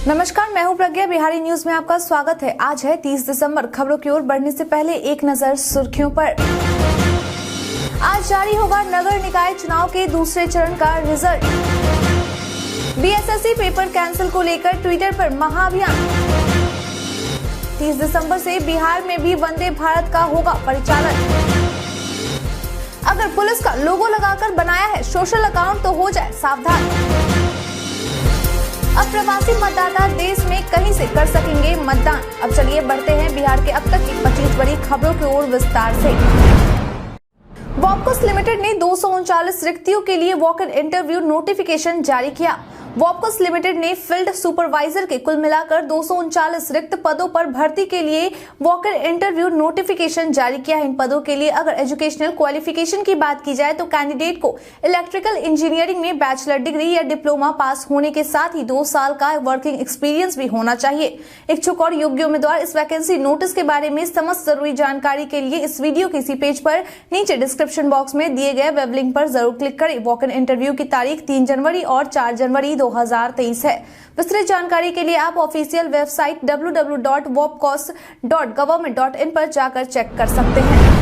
नमस्कार, मैं हूं प्रज्ञा। बिहारी न्यूज में आपका स्वागत है। आज है 30 दिसंबर। खबरों की ओर बढ़ने से पहले एक नजर सुर्खियों पर। आज जारी होगा नगर निकाय चुनाव के दूसरे चरण का रिजल्ट। बीएसएससी पेपर कैंसिल को लेकर ट्विटर पर महाअभियान। 30 दिसंबर से बिहार में भी वंदे भारत का होगा परिचालन। अगर पुलिस का लोगो लगाकर बनाया है सोशल अकाउंट तो हो जाए सावधान। अब प्रवासी मतदाता देश में कहीं से कर सकेंगे मतदान। अब चलिए बढ़ते हैं बिहार के अब तक की 25 बड़ी खबरों की ओर विस्तार से। वॉपकोस लिमिटेड ने 239 रिक्तियों के लिए वॉक इन इंटरव्यू नोटिफिकेशन जारी किया। वॉपकोस लिमिटेड ने फील्ड सुपरवाइजर के कुल मिलाकर 239 रिक्त पदों पर भर्ती के लिए वॉक इन इंटरव्यू नोटिफिकेशन जारी किया है। इन पदों के लिए अगर एजुकेशनल क्वालिफिकेशन की बात की जाए तो कैंडिडेट को इलेक्ट्रिकल इंजीनियरिंग में बैचलर डिग्री या डिप्लोमा पास होने के साथ ही 2 साल का वर्किंग एक्सपीरियंस भी होना चाहिए। इच्छुक और योग्य उम्मीदवार इस वैकेंसी नोटिस के बारे में समस्त जरूरी जानकारी के लिए इस वीडियो के इसी पेज पर नीचे डिस्क्रिप्शन बॉक्स में दिए गए वेब लिंक पर जरूर क्लिक करें। वॉक इन इंटरव्यू की तारीख 3 जनवरी और 4 जनवरी 2023 है। विस्तृत जानकारी के लिए आप ऑफिशियल वेबसाइट www.wopcos.government.in पर जाकर चेक कर सकते हैं।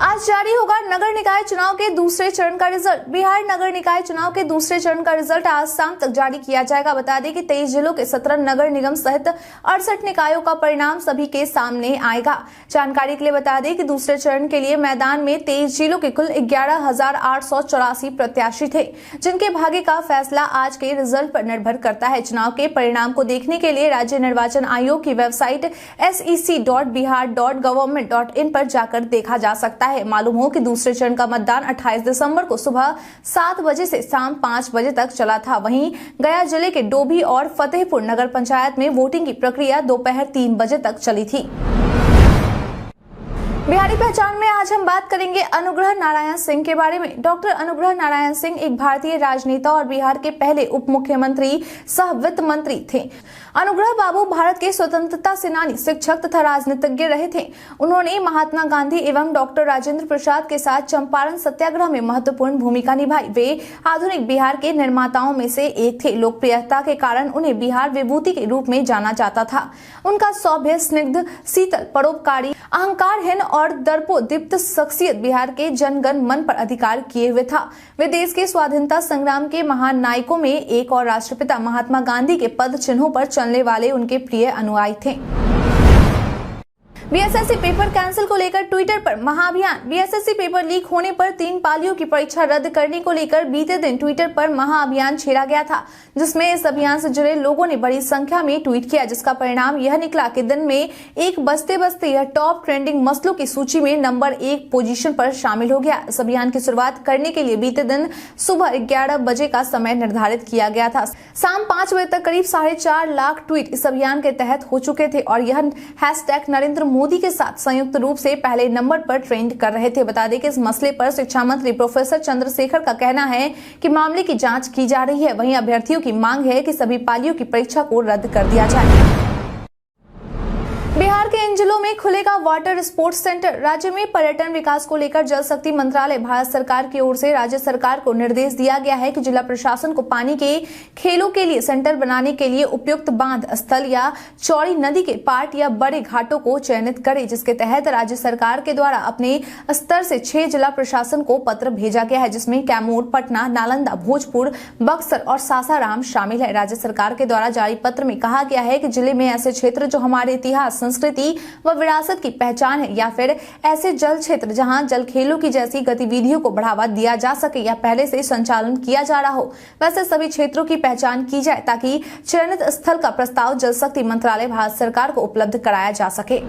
आज जारी होगा नगर निकाय चुनाव के दूसरे चरण का रिजल्ट। बिहार नगर निकाय चुनाव के दूसरे चरण का रिजल्ट आज शाम तक जारी किया जाएगा। बता दें कि 23 जिलों के 17 नगर निगम सहित 68 निकायों का परिणाम सभी के सामने आएगा। जानकारी के लिए बता दें कि दूसरे चरण के लिए मैदान में 23 जिलों के कुल 11,884 प्रत्याशी थे, जिनके भाग्य का फैसला आज के रिजल्ट पर निर्भर करता है। चुनाव के परिणाम को देखने के लिए राज्य निर्वाचन आयोग की वेबसाइट sec.bihar.government.in पर जाकर देखा जा सकता है। मालूम हो कि दूसरे चरण का मतदान 28 दिसंबर को सुबह 7 बजे से शाम 5 बजे तक चला था। वहीं गया जिले के डोभी और फतेहपुर नगर पंचायत में वोटिंग की प्रक्रिया दोपहर 3 बजे तक चली थी। बिहारी पहचान में आज हम बात करेंगे अनुग्रह नारायण सिंह के बारे में। डॉक्टर अनुग्रह नारायण सिंह एक भारतीय राजनेता और बिहार के पहले उप मुख्यमंत्री सह वित्त मंत्री थे। अनुग्रह बाबू भारत के स्वतंत्रता सेनानी, शिक्षक तथा राजनीतिज्ञ रहे थे। उन्होंने महात्मा गांधी एवं डॉक्टर राजेंद्र प्रसाद के साथ चंपारण सत्याग्रह में महत्वपूर्ण भूमिका निभाई। वे आधुनिक बिहार के निर्माताओं में से एक थे। लोकप्रियता के कारण उन्हें बिहार विभूति के रूप में जाना जाता था। उनका सौम्य, स्निग्ध, शीतल, परोपकारी, अहंकारहीन और दर्पोदीप्त शख्सियत बिहार के जनगण मन पर अधिकार किए हुए था। वे देश के स्वाधीनता संग्राम के महान नायकों में एक और राष्ट्रपिता महात्मा गांधी के पद चिन्हों पर चलने वाले उनके प्रिय अनुयायी थे। बीएसएससी पेपर कैंसिल को लेकर ट्विटर पर महाअभियान। बीएसएससी पेपर लीक होने पर 3 पालियों की परीक्षा रद्द करने को लेकर बीते दिन ट्विटर पर महाअभियान छेड़ा गया था, जिसमें इस अभियान से जुड़े लोगों ने बड़ी संख्या में ट्वीट किया, जिसका परिणाम यह निकला कि दिन में एक बजते बजते यह टॉप ट्रेंडिंग मसलों की सूची में नंबर 1 पोजीशन पर शामिल हो गया। इस अभियान की शुरुआत करने के लिए बीते दिन सुबह 11 बजे का समय निर्धारित किया गया था। शाम 5 बजे तक करीब 4.5 लाख ट्वीट इस अभियान के तहत हो चुके थे और यह हैशटैग नरेंद्र मोदी के साथ संयुक्त रूप से पहले नंबर पर ट्रेंड कर रहे थे। बता दें कि इस मसले पर शिक्षा मंत्री प्रोफेसर चंद्रशेखर का कहना है कि मामले की जांच की जा रही है। वहीं अभ्यर्थियों की मांग है कि सभी पालियों की परीक्षा को रद्द कर दिया जाए। बिहार के इन जिलों में खुलेगा वाटर स्पोर्ट्स सेंटर। राज्य में पर्यटन विकास को लेकर जल शक्ति मंत्रालय भारत सरकार की ओर से राज्य सरकार को निर्देश दिया गया है कि जिला प्रशासन को पानी के खेलों के लिए सेंटर बनाने के लिए उपयुक्त बांध स्थल या चौड़ी नदी के पाट या बड़े घाटों को चयनित करे, जिसके तहत राज्य सरकार के द्वारा अपने स्तर से 6 जिला प्रशासन को पत्र भेजा गया है, जिसमें कैमूर, पटना, नालंदा, भोजपुर, बक्सर और सासाराम शामिल है। राज्य सरकार के द्वारा जारी पत्र में कहा गया है कि जिले में ऐसे क्षेत्र जो हमारे इतिहास, संस्कृति व विरासत की पहचान है या फिर ऐसे जल क्षेत्र जहां जल खेलों की जैसी गतिविधियों को बढ़ावा दिया जा सके या पहले से संचालन किया जा रहा हो, वैसे सभी क्षेत्रों की पहचान की जाए ताकि चयनित स्थल का प्रस्ताव जल शक्ति मंत्रालय भारत सरकार को उपलब्ध कराया जा सके।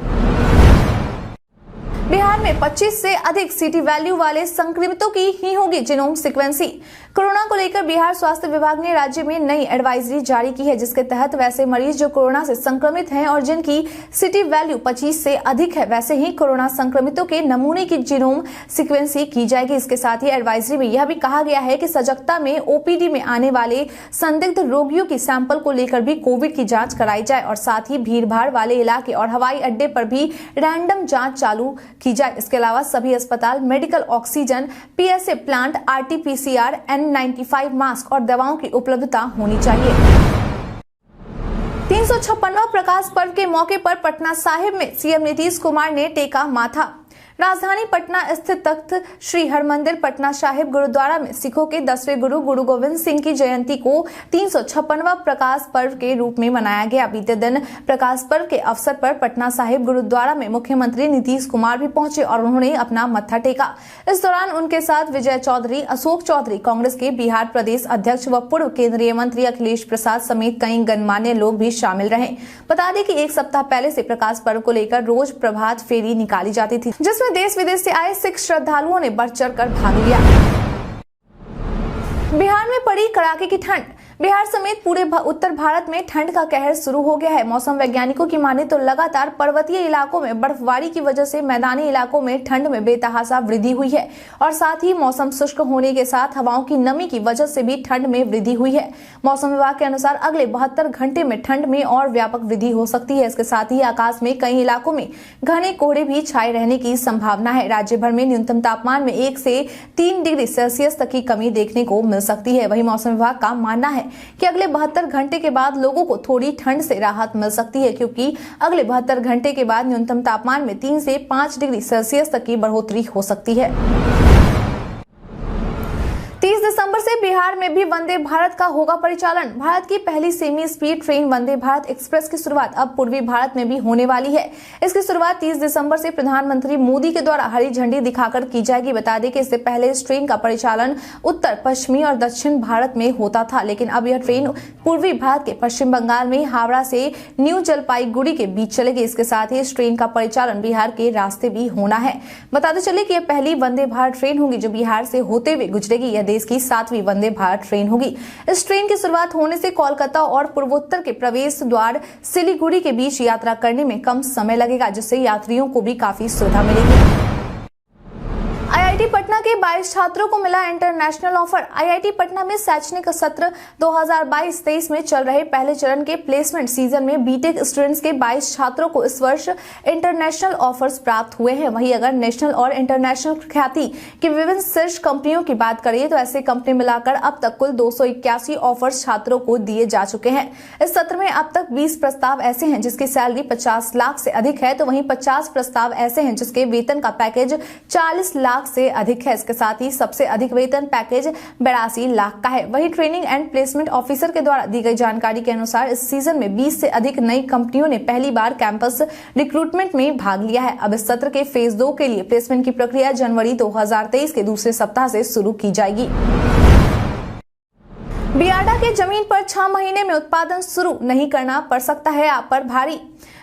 बिहार में 25 से अधिक सिटी वैल्यू वाले संक्रमितों की ही होगी जीनोम सीक्वेंसी। कोरोना को लेकर बिहार स्वास्थ्य विभाग ने राज्य में नई एडवाइजरी जारी की है, जिसके तहत वैसे मरीज जो कोरोना से संक्रमित हैं और जिनकी सिटी वैल्यू 25 से अधिक है, वैसे ही कोरोना संक्रमितों के नमूने की जीनोम सीक्वेंसी की जाएगी। इसके साथ ही एडवाइजरी में यह भी कहा गया है कि सजगता में ओपीडी में आने वाले संदिग्ध रोगियों की सैंपल को लेकर भी कोविड की जांच कराई जाए और साथ ही भीड़ भाड़ वाले इलाके और हवाई अड्डे पर भी रैंडम जांच चालू की जाए। इसके अलावा सभी अस्पताल, medical oxygen, PSA plant, RTPCR, N95 mask और दवाओं की उपलब्धता होनी चाहिए। 356वां प्रकाश पर्व के मौके पर पटना साहिब में सीएम नीतीश कुमार ने टेका माथा। राजधानी पटना स्थित तख्त श्री हरमंदिर पटना साहिब गुरुद्वारा में सिखों के 10वें गुरु गुरु गोविंद सिंह की जयंती को 356वां प्रकाश पर्व के रूप में मनाया गया। बीते दिन प्रकाश पर्व के अवसर पर पटना साहिब गुरुद्वारा में मुख्यमंत्री नीतीश कुमार भी पहुंचे और उन्होंने अपना मत्था टेका। इस दौरान उनके साथ विजय चौधरी, अशोक चौधरी, कांग्रेस के बिहार प्रदेश अध्यक्ष व पूर्व केंद्रीय मंत्री अखिलेश प्रसाद समेत कई गणमान्य लोग भी शामिल रहे। बता दें कि एक सप्ताह पहले से प्रकाश पर्व को लेकर रोज प्रभात फेरी निकाली जाती थी, जिसमें देश विदेश से आए सिख श्रद्धालुओं ने बढ़ चढ़कर भाग लिया। बिहार में पड़ी कड़ाके की ठंड। बिहार समेत पूरे उत्तर भारत में ठंड का कहर शुरू हो गया है। मौसम वैज्ञानिकों की माने तो लगातार पर्वतीय इलाकों में बर्फबारी की वजह से मैदानी इलाकों में ठंड में बेतहासा वृद्धि हुई है और साथ ही मौसम शुष्क होने के साथ हवाओं की नमी की वजह से भी ठंड में वृद्धि हुई है। मौसम विभाग के अनुसार अगले 72 घंटे में ठंड में और व्यापक वृद्धि हो सकती है। इसके साथ ही आकाश में कई इलाकों में घने कोहरे भी छाए रहने की संभावना है। राज्य भर में न्यूनतम तापमान में 1 से 3 डिग्री सेल्सियस तक की कमी देखने को मिल सकती है। वहीं मौसम विभाग का मानना है कि अगले 72 घंटे के बाद लोगों को थोड़ी ठंड से राहत मिल सकती है, क्योंकि अगले 72 घंटे के बाद न्यूनतम तापमान में 3 से 5 डिग्री सेल्सियस तक की बढ़ोतरी हो सकती है। 30 दिसंबर से बिहार में भी वंदे भारत का होगा परिचालन। भारत की पहली semi speed train Vande Bharat express की शुरुआत अब पूर्वी भारत में भी होने वाली है। इसकी शुरुआत 30 दिसंबर से प्रधानमंत्री मोदी के द्वारा हरी झंडी दिखाकर की जाएगी। बता दें कि इससे पहले इस ट्रेन का परिचालन उत्तर, पश्चिमी और दक्षिण भारत में होता था, लेकिन अब यह ट्रेन पूर्वी भारत के पश्चिम बंगाल में हावड़ा से न्यू जलपाईगुड़ी के बीच चलेगी। इसके साथ ही इस ट्रेन का परिचालन बिहार के रास्ते भी होना है। बताते चले कि यह पहली वंदे भारत ट्रेन होगी जो बिहार से होते हुए गुजरेगी। यह देश की 7वीं वंदे भारत ट्रेन होगी। इस ट्रेन की शुरुआत होने से कोलकाता और पूर्वोत्तर के प्रवेश द्वार सिलीगुड़ी के बीच यात्रा करने में कम समय लगेगा, जिससे यात्रियों को भी काफी सुविधा मिलेगी। आईआईटी पटना के 22 छात्रों को मिला इंटरनेशनल ऑफर। आईआईटी पटना में शैक्षणिक सत्र 2022-23 में चल रहे पहले चरण के प्लेसमेंट सीजन में बीटेक स्टूडेंट्स के 22 छात्रों को इस वर्ष इंटरनेशनल ऑफर्स प्राप्त हुए हैं। वहीं अगर नेशनल और इंटरनेशनल ख्याति की विभिन्न शीर्ष कंपनियों की बात करें तो ऐसे कंपनी मिलाकर अब तक कुल 281 ऑफर्स छात्रों को दिए जा चुके हैं। इस सत्र में अब तक 20 प्रस्ताव ऐसे हैं जिसकी सैलरी 50 लाख से अधिक है, तो वहीं 50 प्रस्ताव ऐसे हैं जिसके वेतन का पैकेज 40 लाख से अधिक है। इसके साथ ही सबसे अधिक वेतन पैकेज 82 लाख का है। वहीं ट्रेनिंग एंड प्लेसमेंट ऑफिसर के द्वारा दी गई जानकारी के अनुसार इस सीजन में 20 से अधिक नई कंपनियों ने पहली बार कैंपस रिक्रूटमेंट में भाग लिया है। अब इस सत्र के फेज 2 के लिए प्लेसमेंट की प्रक्रिया जनवरी 2023 के दूसरे सप्ताह से शुरू की जाएगी। बियाडा के जमीन पर 6 महीने में उत्पादन शुरू नहीं करना पड़ सकता है आप पर भारी।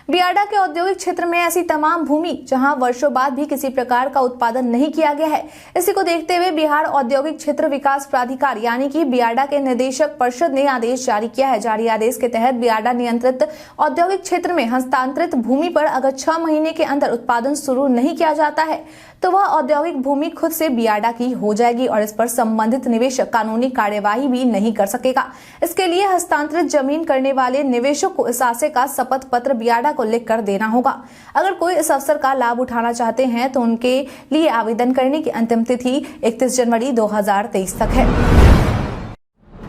बियाडा के औद्योगिक क्षेत्र में ऐसी तमाम भूमि जहां वर्षों बाद भी किसी प्रकार का उत्पादन नहीं किया गया है, इसी को देखते हुए बिहार औद्योगिक क्षेत्र विकास प्राधिकार यानी कि बियाडा के निदेशक परिषद ने आदेश जारी किया है। जारी आदेश के तहत बियाडा नियंत्रित औद्योगिक क्षेत्र में हस्तांतरित भूमि पर अगर 6 महीने के अंदर उत्पादन शुरू नहीं किया जाता है तो वह औद्योगिक भूमि खुद से बियाडा की हो जाएगी और इस पर संबंधित निवेशक कानूनी कार्यवाही भी नहीं कर सकेगा। इसके लिए हस्तांतरित जमीन करने वाले निवेशक को इस आशय का शपथ पत्र बियाडा को लिखकर देना होगा। अगर कोई इस अवसर का लाभ उठाना चाहते हैं तो उनके लिए आवेदन करने की अंतिम तिथि 31 जनवरी 2023 तक है।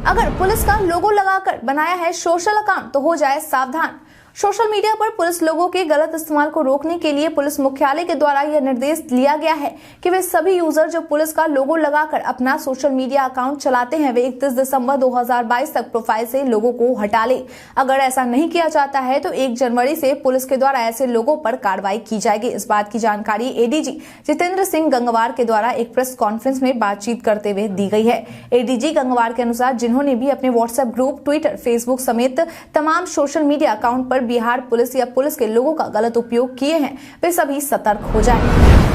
अगर पुलिस का लोगो लगाकर बनाया है सोशल अकाउंट तो हो जाए सावधान। सोशल मीडिया पर पुलिस लोगों के गलत इस्तेमाल को रोकने के लिए पुलिस मुख्यालय के द्वारा यह निर्देश दिया गया है कि वे सभी यूजर जो पुलिस का लोगो लगाकर अपना सोशल मीडिया अकाउंट चलाते हैं वे 31 दिसंबर 2022 तक प्रोफाइल से लोगों को हटा ले। अगर ऐसा नहीं किया जाता है तो 1 जनवरी से पुलिस के द्वारा ऐसे लोगों पर कार्रवाई की जाएगी। इस बात की जानकारी एडीजी जितेंद्र सिंह गंगवार के द्वारा एक प्रेस कॉन्फ्रेंस में बातचीत करते हुए दी गई है। एडीजी गंगवार के अनुसार जिन्होंने भी अपने व्हाट्सएप ग्रुप, ट्विटर, फेसबुक समेत तमाम सोशल मीडिया अकाउंट पर बिहार पुलिस या पुलिस के लोगों का गलत उपयोग किए हैं वे सभी सतर्क हो जाएं।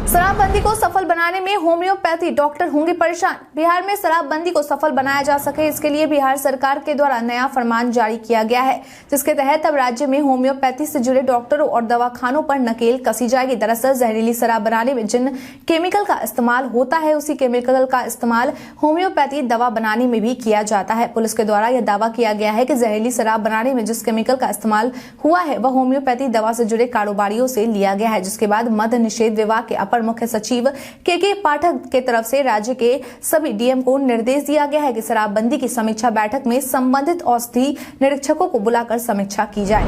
शराबबंदी को सफल बनाने में होम्योपैथी डॉक्टर होंगे परेशान। बिहार में शराबबंदी को सफल बनाया जा सके इसके लिए बिहार सरकार के द्वारा नया फरमान जारी किया गया है, जिसके तहत अब राज्य में होम्योपैथी से जुड़े डॉक्टरों और दवाखानों पर नकेल कसी जाएगी। दरअसल जहरीली शराब बनाने में जिन केमिकल का इस्तेमाल होता है उसी केमिकल का इस्तेमाल होम्योपैथी दवा बनाने में भी किया जाता है। पुलिस के द्वारा यह दावा किया गया है कि जहरीली शराब बनाने में जिस केमिकल का इस्तेमाल हुआ है वह होम्योपैथी दवा से जुड़े कारोबारियों से लिया गया है, जिसके बाद मद्य निषेध विभाग के अपर मुख्य सचिव के पाठक के तरफ से राज्य के सभी डीएम को निर्देश दिया गया है कि शराबबंदी की समीक्षा बैठक में संबंधित औषधि निरीक्षकों को बुलाकर समीक्षा की जाए।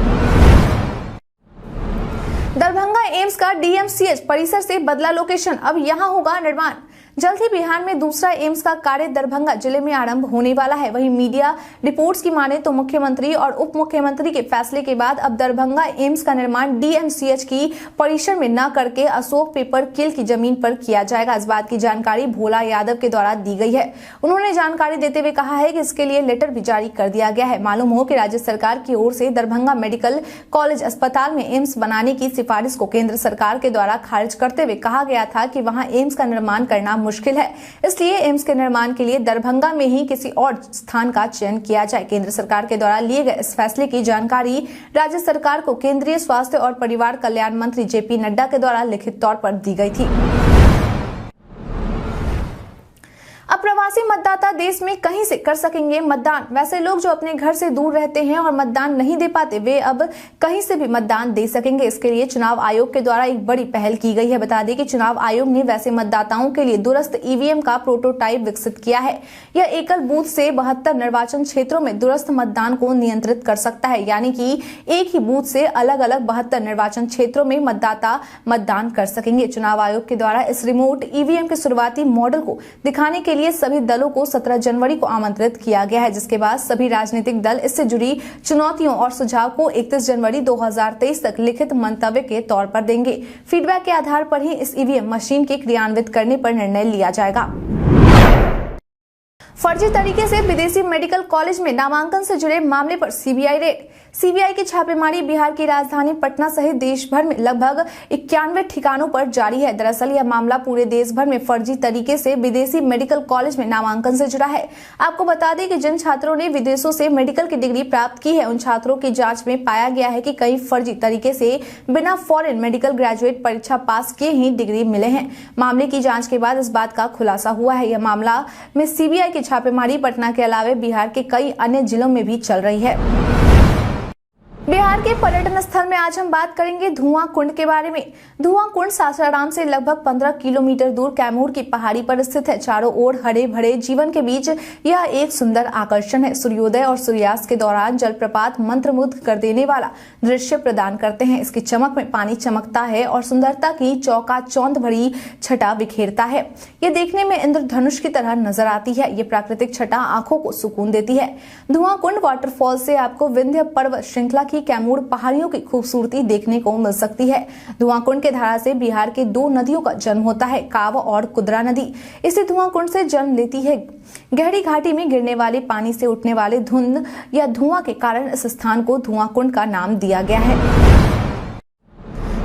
दरभंगा एम्स का डीएमसीएच परिसर से बदला लोकेशन, अब यहां होगा निर्माण। जल्द ही बिहार में दूसरा एम्स का कार्य दरभंगा जिले में आरंभ होने वाला है। वहीं मीडिया रिपोर्ट्स की माने तो मुख्यमंत्री और उप मुख्यमंत्री के फैसले के बाद अब दरभंगा एम्स का निर्माण डीएमसीएच की परिसर में न करके अशोक पेपर किल की जमीन पर किया जाएगा। इस बात की जानकारी भोला यादव के द्वारा दी गई है। उन्होंने जानकारी देते हुए कहा है कि इसके लिए लेटर भी जारी कर दिया गया है। मालूम हो कि राज्य सरकार की ओर से दरभंगा मेडिकल कॉलेज अस्पताल में एम्स बनाने की सिफारिश को केंद्र सरकार के द्वारा खारिज करते हुए कहा गया था कि वहां एम्स का निर्माण करना मुश्किल है, इसलिए एम्स के निर्माण के लिए दरभंगा में ही किसी और स्थान का चयन किया जाए। केंद्र सरकार के द्वारा लिए गए इस फैसले की जानकारी राज्य सरकार को केंद्रीय स्वास्थ्य और परिवार कल्याण मंत्री जेपी नड्डा के द्वारा लिखित तौर पर दी गई थी। अब प्रवासी मतदाता देश में कहीं से कर सकेंगे मतदान। वैसे लोग जो अपने घर से दूर रहते हैं और मतदान नहीं दे पाते, वे अब कहीं से भी मतदान दे सकेंगे। इसके लिए चुनाव आयोग के द्वारा एक बड़ी पहल की गई है। बता दें कि चुनाव आयोग ने वैसे मतदाताओं के लिए दूरस्थ ईवीएम का प्रोटोटाइप विकसित किया है। यह एकल बूथ से 72 निर्वाचन क्षेत्रों में दूरस्थ मतदान को नियंत्रित कर सकता है, यानी कि एक ही बूथ से अलग अलग 72 निर्वाचन क्षेत्रों में मतदाता मतदान कर सकेंगे। चुनाव आयोग के द्वारा इस रिमोट ईवीएम के शुरुआती मॉडल को दिखाने के लिए सभी दलों को 17 जनवरी को आमंत्रित किया गया है, जिसके बाद सभी राजनीतिक दल इससे जुड़ी चुनौतियों और सुझाव को 31 जनवरी 2023 तक लिखित मंतव्य के तौर पर देंगे। फीडबैक के आधार पर ही इस ईवीएम मशीन के क्रियान्वित करने पर निर्णय लिया जाएगा। फर्जी तरीके से विदेशी मेडिकल कॉलेज में नामांकन से जुड़े मामले पर सीबीआई रेड। सीबीआई की छापेमारी बिहार की राजधानी पटना सहित देश भर में लगभग 91 ठिकानों पर जारी है। दरअसल यह मामला पूरे देश भर में फर्जी तरीके से विदेशी मेडिकल कॉलेज में नामांकन से जुड़ा है। आपको बता दें कि जिन छात्रों ने विदेशों से मेडिकल की डिग्री प्राप्त की है, उन छात्रों की जांच में पाया गया है कि कई फर्जी तरीके से बिना फॉरेन मेडिकल ग्रेजुएट परीक्षा पास किए ही डिग्री मिले हैं। मामले की जाँच के बाद इस बात का खुलासा हुआ है। यह मामला में सीबीआई की छापेमारी पटना के अलावा बिहार के कई अन्य जिलों में भी चल रही है। बिहार के पर्यटन स्थल में आज हम बात करेंगे धुआं कुंड के बारे में। धुआं कुंड सासाराम से लगभग 15 किलोमीटर दूर कैमूर की पहाड़ी पर स्थित है। चारों ओर हरे भरे जीवन के बीच यह एक सुंदर आकर्षण है। सूर्योदय और सूर्यास्त के दौरान जलप्रपात मंत्रमुग्ध कर देने वाला दृश्य प्रदान करते हैं। इसकी चमक में पानी चमकता है और सुंदरता की चौकाचौंध भरी छटा बिखेरता है। ये देखने में इंद्रधनुष की तरह नजर आती है। ये प्राकृतिक छटा आंखों को सुकून देती है। धुआं कुंड वाटरफॉल से आपको विंध्य पर्वत श्रृंखला की कैमूर पहाड़ियों की खूबसूरती देखने को मिल सकती है। धुआं कुंड के धारा से बिहार के 2 नदियों का जन्म होता है, काव और कुदरा नदी। इसी धुआं कुंड से जन्म लेती है। गहरी घाटी में गिरने वाले पानी से उठने वाले धुंध या धुआं के कारण इस स्थान को धुआं कुंड का नाम दिया गया है।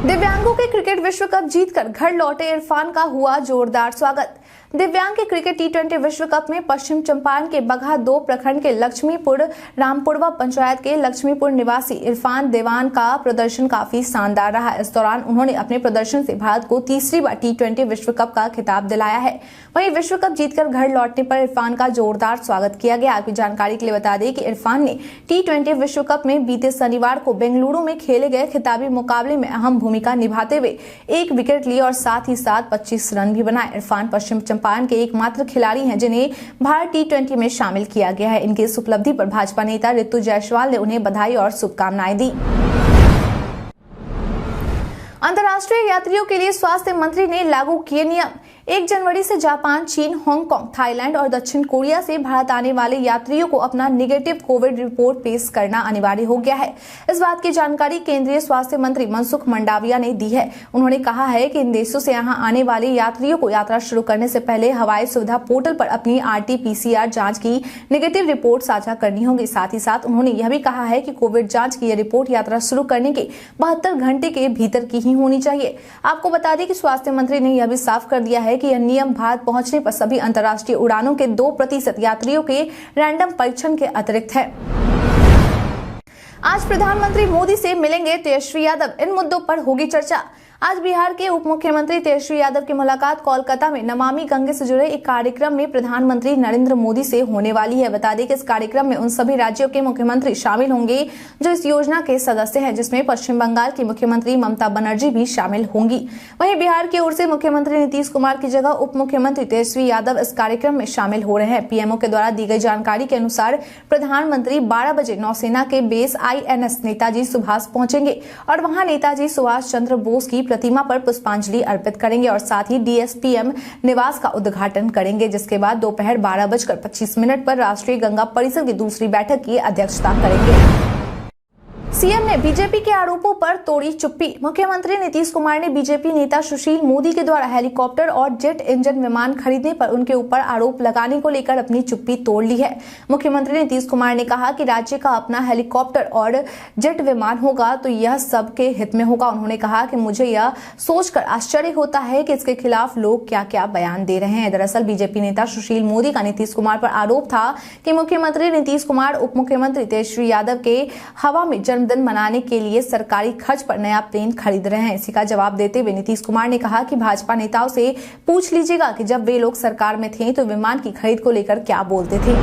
दिव्यांगों के क्रिकेट विश्व कप जीतकर घर लौटे इरफान का हुआ जोरदार स्वागत। दिव्यांग के क्रिकेट टी20 विश्व कप में पश्चिम चंपारण के बगहा 2 प्रखंड के लक्ष्मीपुर रामपुरवा पंचायत के लक्ष्मीपुर निवासी इरफान देवान का प्रदर्शन काफी शानदार रहा। इस दौरान उन्होंने अपने प्रदर्शन से भारत को तीसरी बार टी20 विश्व कप का खिताब दिलाया है। वहीं विश्व कप जीतकर घर लौटने पर इरफान का जोरदार स्वागत किया गया। आपकी जानकारी के लिए बता दें कि इरफान ने टी20 विश्व कप में बीते शनिवार को बेंगलुरु में खेले गए खिताबी मुकाबले में अहम भूमिका निभाते हुए 1 विकेट लिए और साथ ही साथ 25 रन भी बनाए। इरफान पश्चिम चंपारण के एकमात्र खिलाड़ी हैं जिन्हें भारत टी20 में शामिल किया गया है। इनकी इस उपलब्धि पर भाजपा नेता ऋतु जायसवाल ने उन्हें बधाई और शुभकामनाएं दी। अंतर्राष्ट्रीय यात्रियों के लिए स्वास्थ्य मंत्री ने लागू किए नियम। 1 जनवरी से जापान, चीन, हांगकांग, थाईलैंड और दक्षिण कोरिया से भारत आने वाले यात्रियों को अपना निगेटिव कोविड रिपोर्ट पेश करना अनिवार्य हो गया है। इस बात की जानकारी केंद्रीय स्वास्थ्य मंत्री मनसुख मंडाविया ने दी है। उन्होंने कहा है कि इन देशों से यहां आने वाले यात्रियों को यात्रा शुरू करने से पहले हवाई सुविधा पोर्टल पर अपनी RT-PCR जांच की निगेटिव रिपोर्ट साझा करनी होगी। साथ ही साथ उन्होंने यह भी कहा है कि कोविड जांच की यह रिपोर्ट यात्रा शुरू करने के 72 घंटे के भीतर की ही होनी चाहिए। आपको बता दें कि स्वास्थ्य मंत्री ने यह भी साफ कर दिया है कि यह नियम भारत पहुंचने पर सभी अंतर्राष्ट्रीय उड़ानों के 2% यात्रियों के रैंडम परीक्षण के अतिरिक्त है। आज प्रधानमंत्री मोदी से मिलेंगे तेजस्वी यादव, इन मुद्दों पर होगी चर्चा। आज बिहार के उप मुख्यमंत्री तेजस्वी यादव की मुलाकात कोलकाता में नमामि गंगे से जुड़े एक कार्यक्रम में प्रधानमंत्री नरेंद्र मोदी से होने वाली है। बता दें कि इस कार्यक्रम में उन सभी राज्यों के मुख्यमंत्री शामिल होंगे जो इस योजना के सदस्य हैं, जिसमें पश्चिम बंगाल की मुख्यमंत्री ममता बनर्जी भी शामिल होंगी। वहीं बिहार की ओर से मुख्यमंत्री नीतीश कुमार की जगह उप मुख्यमंत्री तेजस्वी यादव इस कार्यक्रम में शामिल हो रहे हैं। पीएमओ के द्वारा दी गई जानकारी के अनुसार प्रधानमंत्री 12 बजे नौसेना के बेस INS नेताजी सुभाष पहुंचेंगे और वहां नेताजी सुभाष चंद्र बोस की प्रतिमा पर पुष्पांजलि अर्पित करेंगे और साथ ही DSPM निवास का उद्घाटन करेंगे, जिसके बाद दोपहर 12:25 पर राष्ट्रीय गंगा परिषद की दूसरी बैठक की अध्यक्षता करेंगे। सीएम ने बीजेपी के आरोपों पर तोड़ी चुप्पी। मुख्यमंत्री नीतीश कुमार ने बीजेपी नेता सुशील मोदी के द्वारा हेलीकॉप्टर और जेट इंजन विमान खरीदने पर उनके ऊपर आरोप लगाने को लेकर अपनी चुप्पी तोड़ ली है। मुख्यमंत्री नीतीश कुमार ने कहा कि राज्य का अपना हेलीकॉप्टर और जेट विमान होगा तो यह सबके हित में होगा। उन्होंने कहा कि मुझे यह सोचकर आश्चर्य होता है कि इसके खिलाफ लोग क्या क्या बयान दे रहे हैं। दरअसल बीजेपी नेता सुशील मोदी का नीतीश कुमार पर आरोप था कि मुख्यमंत्री नीतीश कुमार उप मुख्यमंत्री तेजस्वी यादव के हवा में जन्मदिन मनाने के लिए सरकारी खर्च पर नया प्लेन खरीद रहे हैं। इसी का जवाब देते हुए नीतीश कुमार ने कहा कि भाजपा नेताओं से पूछ लीजिएगा कि जब वे लोग सरकार में थे तो विमान की खरीद को लेकर क्या बोलते थे।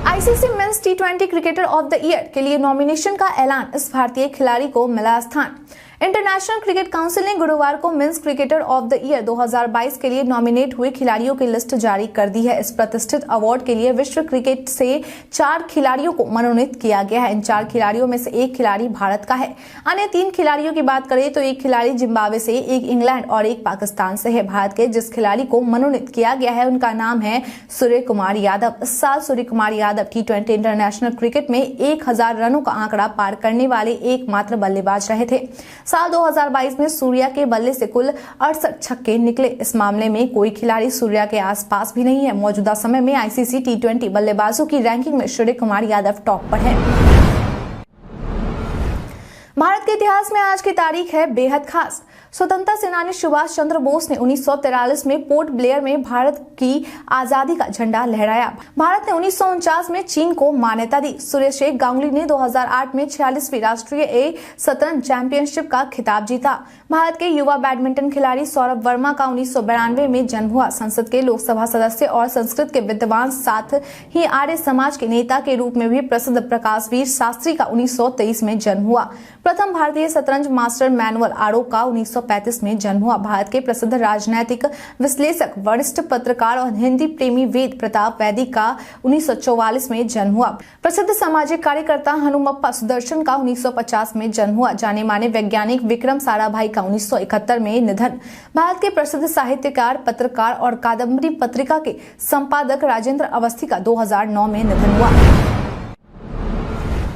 ICC men's T20 cricketer of the year के लिए नॉमिनेशन का ऐलान, इस भारतीय खिलाड़ी को मिला स्थान। इंटरनेशनल क्रिकेट काउंसिल ने गुरुवार को men's cricketer of the year 2022 के लिए नॉमिनेट हुए खिलाड़ियों की लिस्ट जारी कर दी है। इस प्रतिष्ठित अवार्ड के लिए विश्व क्रिकेट से 4 खिलाड़ियों को मनोनीत किया गया है। इन 4 खिलाड़ियों में से एक खिलाड़ी भारत का है। अन्य 3 खिलाड़ियों की बात करें तो एक खिलाड़ी जिम्बाब्वे से, एक इंग्लैंड और एक पाकिस्तान से है। भारत के जिस खिलाड़ी को मनोनीत किया गया है उनका नाम है सूर्य कुमार यादव। इस साल Surya Kumar Yadav T20 international cricket में 1000 रनों का आंकड़ा पार करने वाले एकमात्र बल्लेबाज रहे थे। साल 2022 में सूर्या के बल्ले से कुल 68 छक्के निकले। इस मामले में कोई खिलाड़ी सूर्या के आसपास भी नहीं है। मौजूदा समय में ICC T20 बल्लेबाजों की रैंकिंग में सूर्य कुमार यादव टॉप पर है। भारत के इतिहास में आज की तारीख है बेहद खास। स्वतंत्रता सेनानी सुभाष चंद्र बोस ने 1943 में पोर्ट ब्लेयर में भारत की आजादी का झंडा लहराया। भारत ने 1949 में चीन को मान्यता दी। सुरेश गांगुली ने 2008 में 46वीं राष्ट्रीय शतरंज चैंपियनशिप का खिताब जीता। भारत के युवा बैडमिंटन खिलाड़ी सौरभ वर्मा का 1992 में जन्म हुआ। संसद के लोकसभा सदस्य और संस्कृत के विद्वान, साथ ही आर्य समाज के नेता के रूप में भी प्रसिद्ध प्रकाशवीर शास्त्री का 1923 में जन्म हुआ। प्रथम भारतीय शतरंज मास्टर मैनुअल आरो का 1935 में जन्म हुआ। भारत के प्रसिद्ध राजनैतिक विश्लेषक, वरिष्ठ पत्रकार और हिंदी प्रेमी वेद प्रताप वैदिक का 1944 में जन्म हुआ। प्रसिद्ध सामाजिक कार्यकर्ता हनुमप्पा सुदर्शन का 1950 में जन्म हुआ। जाने माने वैज्ञानिक विक्रम साराभाई का 1971 में निधन। भारत के प्रसिद्ध साहित्यकार, पत्रकार और कादम्बरी पत्रिका के संपादक राजेंद्र अवस्थी का 2009 में निधन हुआ।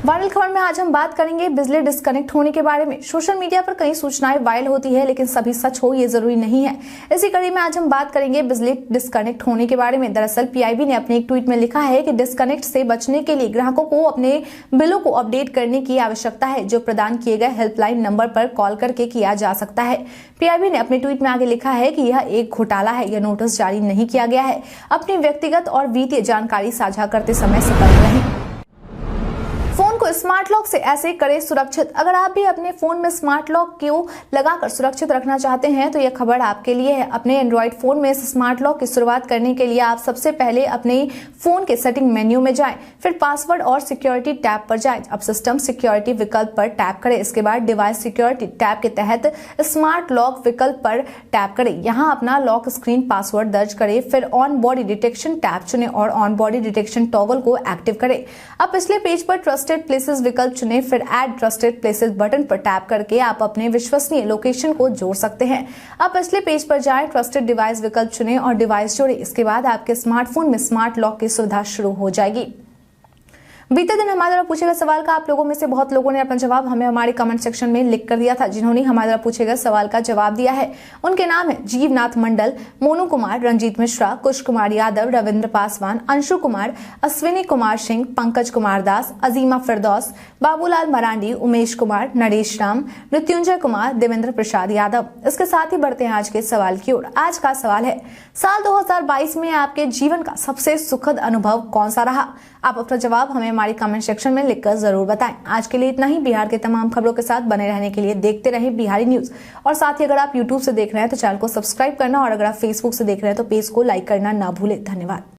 वायरल खबर में आज हम बात करेंगे बिजली डिस्कनेक्ट होने के बारे में। सोशल मीडिया पर कई सूचनाएं वायरल होती है, लेकिन सभी सच हो ये जरूरी नहीं है। इसी कड़ी में आज हम बात करेंगे बिजली डिस्कनेक्ट होने के बारे में। दरअसल PIB ने अपने एक ट्वीट में लिखा है कि डिस्कनेक्ट से बचने के लिए ग्राहकों को अपने बिलों को अपडेट करने की आवश्यकता है, जो प्रदान किए गए हेल्पलाइन नंबर पर कॉल करके किया जा सकता है। PIB ने अपने ट्वीट में आगे लिखा है कि यह एक घोटाला है, यह नोटिस जारी नहीं किया गया है। अपनी व्यक्तिगत और वित्तीय जानकारी साझा करते समय सतर्क रहें। फोन को स्मार्ट लॉक से ऐसे करें सुरक्षित। अगर आप भी अपने फोन में स्मार्ट लॉक को लगाकर सुरक्षित रखना चाहते हैं तो यह खबर आपके लिए है। अपने एंड्रॉइड फोन में इस स्मार्ट लॉक की शुरुआत करने के लिए आप सबसे पहले अपने फोन के सेटिंग मेन्यू में जाएं, फिर पासवर्ड और सिक्योरिटी टैब पर जाएं। अब सिस्टम सिक्योरिटी विकल्प पर टैप करें। इसके बाद डिवाइस सिक्योरिटी टैब के तहत स्मार्ट लॉक विकल्प पर टैप करें। यहाँ अपना लॉक स्क्रीन पासवर्ड दर्ज करें, फिर ऑन बॉडी डिटेक्शन टैब चुनें और ऑन बॉडी डिटेक्शन टॉगल को एक्टिव करें। अब पिछले पेज पर ट्रस्टेड प्लेसेस विकल्प चुनें, फिर ऐड ट्रस्टेड प्लेसेस बटन पर टैप करके आप अपने विश्वसनीय लोकेशन को जोड़ सकते हैं। अब पिछले पेज पर जाएं, ट्रस्टेड डिवाइस विकल्प चुनें और डिवाइस जोड़ें। इसके बाद आपके स्मार्टफोन में स्मार्ट लॉक की सुविधा शुरू हो जाएगी। बीते दिन हमारे द्वारा पूछे गए सवाल का आप लोगों में से बहुत लोगों ने अपना जवाब हमें हमारे कमेंट सेक्शन में लिख कर दिया था। जिन्होंने हमारे द्वारा पूछे गए सवाल का जवाब दिया है उनके नाम है जीवनाथ मंडल, मोनू कुमार, रंजीत मिश्रा, कुश कुमार यादव, रविंद्र पासवान, अंशु कुमार, अश्विनी कुमार सिंह, पंकज कुमार दास, अजीमा फिरदौस, बाबूलाल मरांडी, उमेश कुमार, नरेश राम, मृत्युंजय कुमार, देवेंद्र प्रसाद यादव। इसके साथ ही बढ़ते हैं आज के सवाल की ओर। आज का सवाल है, साल 2022 में आपके जीवन का सबसे सुखद अनुभव कौन सा रहा? आप अपना जवाब हमें हमारी कमेंट सेक्शन में लिखकर जरूर बताएं। आज के लिए इतना ही। बिहार के तमाम खबरों के साथ बने रहने के लिए देखते रहें बिहारी न्यूज। और साथ ही अगर आप यूट्यूब से देख रहे हैं तो चैनल को सब्सक्राइब करना, और अगर आप फेसबुक से देख रहे हैं तो पेज को लाइक करना ना भूलें। धन्यवाद।